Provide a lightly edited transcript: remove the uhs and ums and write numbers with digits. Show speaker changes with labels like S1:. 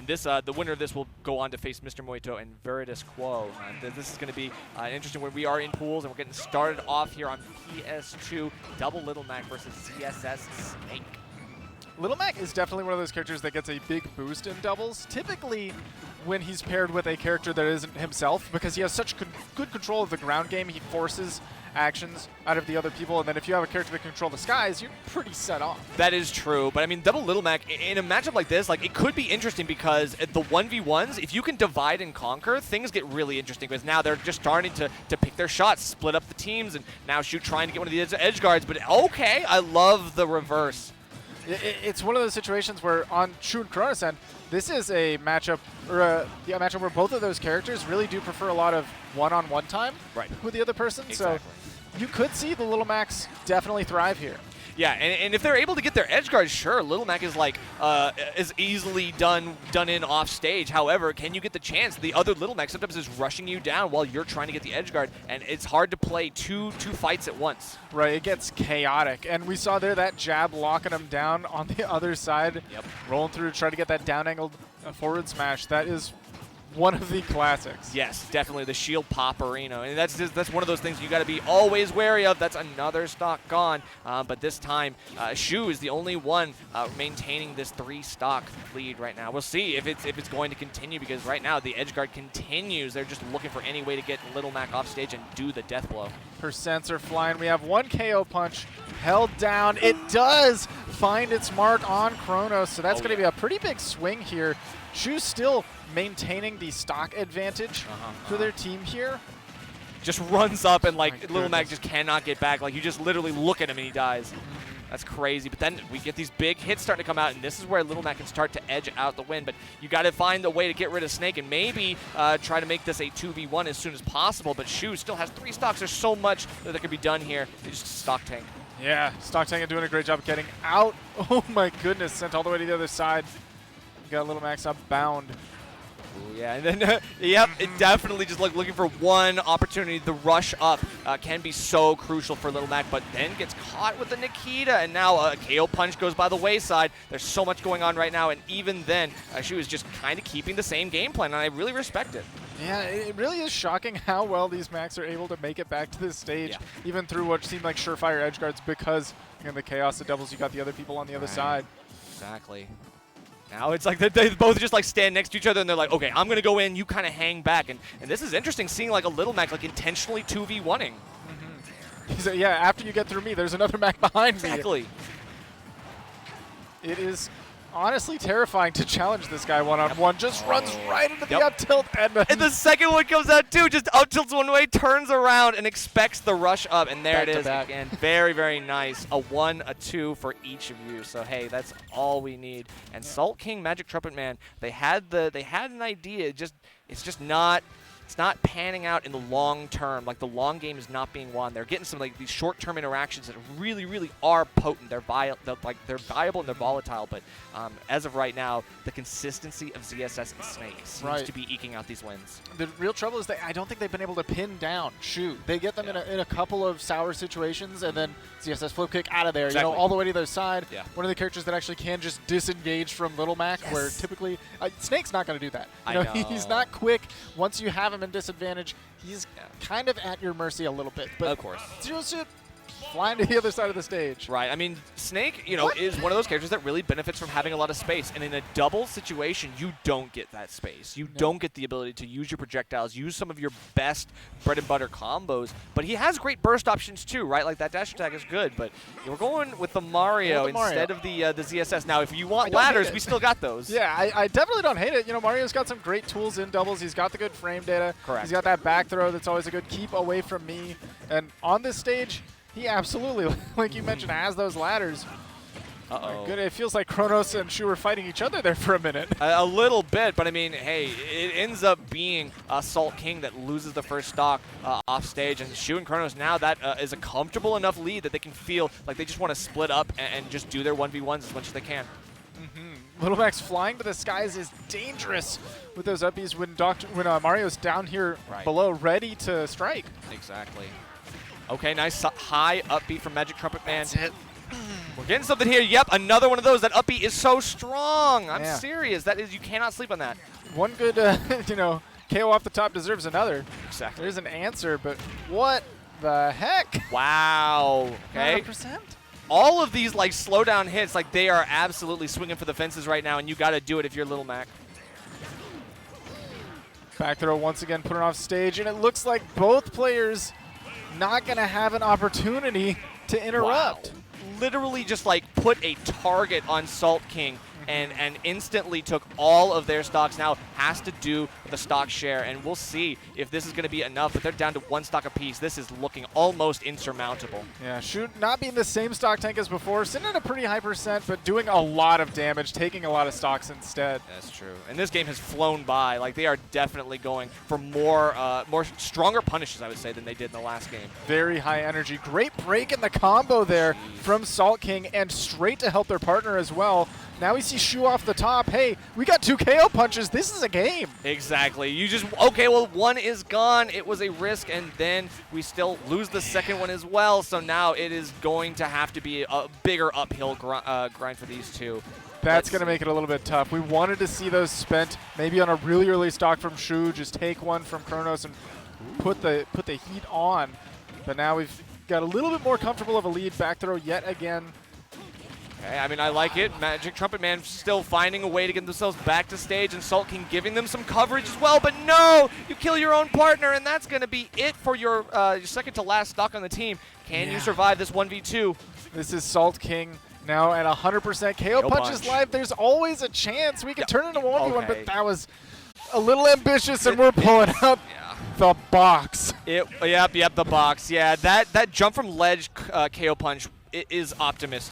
S1: And this, the winner of this will go on to face Mr. Moito and Veritas Quo. This is going to be an interesting one. We are in pools, and we're getting started off here on PS2. Double Little Mac versus ZSS Snake.
S2: Little Mac is definitely one of those characters that gets a big boost in doubles, typically when he's paired with a character that isn't himself, because he has such good control of the ground game. He forces actions out of the other people, and then if you have a character that can control the skies, you're pretty set off.
S1: That is true, but I mean, Double Little Mac, in a matchup like this, like, it could be interesting because the 1v1s, if you can divide and conquer, things get really interesting because now they're just starting to pick their shots, split up the teams, and now Shu trying to get one of the edge guards, but okay, I love the reverse.
S2: It's one of those situations where on Shu and Chronos end, this is a matchup, or a matchup where both of those characters really do prefer a lot of one-on-one time with the other person.
S1: Exactly.
S2: So you could see the Little Macs definitely thrive here.
S1: Yeah, and if they're able to get their edge guards, sure, Little Mac is like is easily done in off stage. However, can you get the chance? The other Little Mac sometimes is rushing you down while you're trying to get the edge guard, and it's hard to play two fights at once.
S2: Right, it gets chaotic, and we saw there that jab locking him down on the other side, rolling through to try to get that down angled forward smash. That is one of the classics.
S1: Yes, definitely the shield popperino, and that's one of those things you got to be always wary of. That's another stock gone, but this time Shu is the only one maintaining this 3-stock lead right now. We'll see if it's going to continue, because right now the edge guard continues. They're just looking for any way to get Little Mac off stage and do the death blow.
S2: Percents are flying. We have one KO punch held down. It does find its mark on Chronos, so that's going to be a pretty big swing here. Shu's still maintaining the stock advantage for their team here.
S1: Just runs up and like Little Mac just cannot get back. Like you just literally look at him and he dies. That's crazy. But then we get these big hits starting to come out, and this is where Little Mac can start to edge out the win. But you got to find a way to get rid of Snake and maybe try to make this a 2v1 as soon as possible. But Shu still has 3 stocks. There's so much that could be done here. They just stock tank.
S2: Yeah, stock tank doing a great job of getting out. Oh my goodness, sent all the way to the other side. You got Little Max up bound.
S1: Ooh, yeah, and then, it definitely just like looking for one opportunity. The rush up can be so crucial for Little Mac, but then gets caught with the Nikita, and now a KO punch goes by the wayside. There's so much going on right now, and even then, Shu is just kind of keeping the same game plan, and I really respect it.
S2: Yeah, it really is shocking how well these Macs are able to make it back to this stage, even through what seemed like surefire edge guards, because in the chaos of doubles, you got the other people on the other side.
S1: Exactly. Now it's like they both just like stand next to each other and they're like, okay, I'm gonna go in, you kind of hang back, and this is interesting, seeing like a Little Mac like intentionally 2v1ing.
S2: He's like, yeah, after you get through me, there's another Mac behind me.
S1: Exactly.
S2: It is honestly terrifying to challenge this guy one-on-one. Just runs right into the up tilt, and
S1: the second one comes out too, just up tilts one way, turns around, and expects the rush up, and there
S2: back
S1: it is
S2: back.
S1: again. Very, very nice. A 1, a 2 for each of you. So hey, that's all we need. And Salt King, Magic Trumpet Man, they had an idea. It's just not. It's not panning out in the long term. Like the long game is not being won. They're getting some like these short-term interactions that really, really are potent. They're viable and they're volatile. But as of right now, the consistency of ZSS and Snake seems to be eking out these wins.
S2: The real trouble is that I don't think they've been able to pin down Shu. They get them in a couple of sour situations, and then ZSS flip kick out of there.
S1: Exactly.
S2: You know, all the way to their side.
S1: Yeah.
S2: One of the characters that actually can just disengage from Little Mac, where typically Snake's not going to do that. You know, he's not quick. Once you have him in disadvantage, he's kind of at your mercy a little bit. But
S1: of course.
S2: Zero Suit flying to the other side of the stage.
S1: Right. I mean, Snake, is one of those characters that really benefits from having a lot of space. And in a double situation, you don't get that space. You don't get the ability to use your projectiles, use some of your best bread and butter combos. But he has great burst options too, right? Like that dash attack is good. But we're going with the Mario instead of the ZSS. Now, if you want ladders, we still got those.
S2: Yeah, I definitely don't hate it. You know, Mario's got some great tools in doubles. He's got the good frame data.
S1: Correct.
S2: He's got that back throw that's always a good keep away from me. And on this stage, he absolutely, like you mentioned, has those ladders. Good. It feels like Chronos and Shu were fighting each other there for a minute.
S1: A little bit, but I mean, hey, it ends up being Salt King that loses the first stock off stage, and Shu and Chronos now that is a comfortable enough lead that they can feel like they just want to split up and just do their 1v1s as much as they can.
S2: Little Max flying to the skies is dangerous with those uppies when Mario's down here below, ready to strike.
S1: Exactly. Okay, nice high up B from Magic Trumpet Man.
S2: That's it.
S1: We're getting something here. Yep, another one of those. That up B is so strong. I'm
S2: Yeah.
S1: serious. That is, you cannot sleep on that.
S2: One good, you know, KO off the top deserves another.
S1: Exactly.
S2: There's an answer, but what the heck?
S1: Wow. Okay.
S2: 100%?
S1: All of these like slow down hits, like they are absolutely swinging for the fences right now, and you got to do it if you're Little Mac.
S2: Back throw once again, put it off stage, and it looks like both players not going to have an opportunity to interrupt.
S1: Wow. Literally just like put a target on Salt King and instantly took all of their stocks. Now has to do the stock share, and we'll see if this is going to be enough, but they're down to 1 stock apiece. This is looking almost insurmountable.
S2: Yeah, Shoot not being the same stock tank as before, sitting at a pretty high percent, but doing a lot of damage, taking a lot of stocks instead.
S1: That's true. And this game has flown by. Like they are definitely going for more stronger punishes, I would say, than they did in the last game.
S2: Very high energy. Great break in the combo there from Salt King, and straight to help their partner as well. Now we see Shu off the top. Hey, we got 2 KO punches. This is a game.
S1: Exactly. You just, okay, well, one is gone. It was a risk, and then we still lose the second one as well. So now it is going to have to be a bigger uphill grind for these two.
S2: That's going to make it a little bit tough. We wanted to see those spent maybe on a really early stock from Shu. Just take one from Chronos and put the heat on. But now we've got a little bit more comfortable of a lead. Back throw yet again.
S1: Okay, I mean, I like it. Magic Trumpet Man still finding a way to get themselves back to stage, and Salt King giving them some coverage as well. But no, you kill your own partner, and that's going to be it for your second to last stock on the team. Can you survive this 1v2?
S2: This is Salt King now at 100%. KO punches live. There's always a chance we can turn it into 1v1, but that was a little ambitious, and we're pulling up the box.
S1: Yep, the box. Yeah, that jump from ledge KO punch, it is Optimus.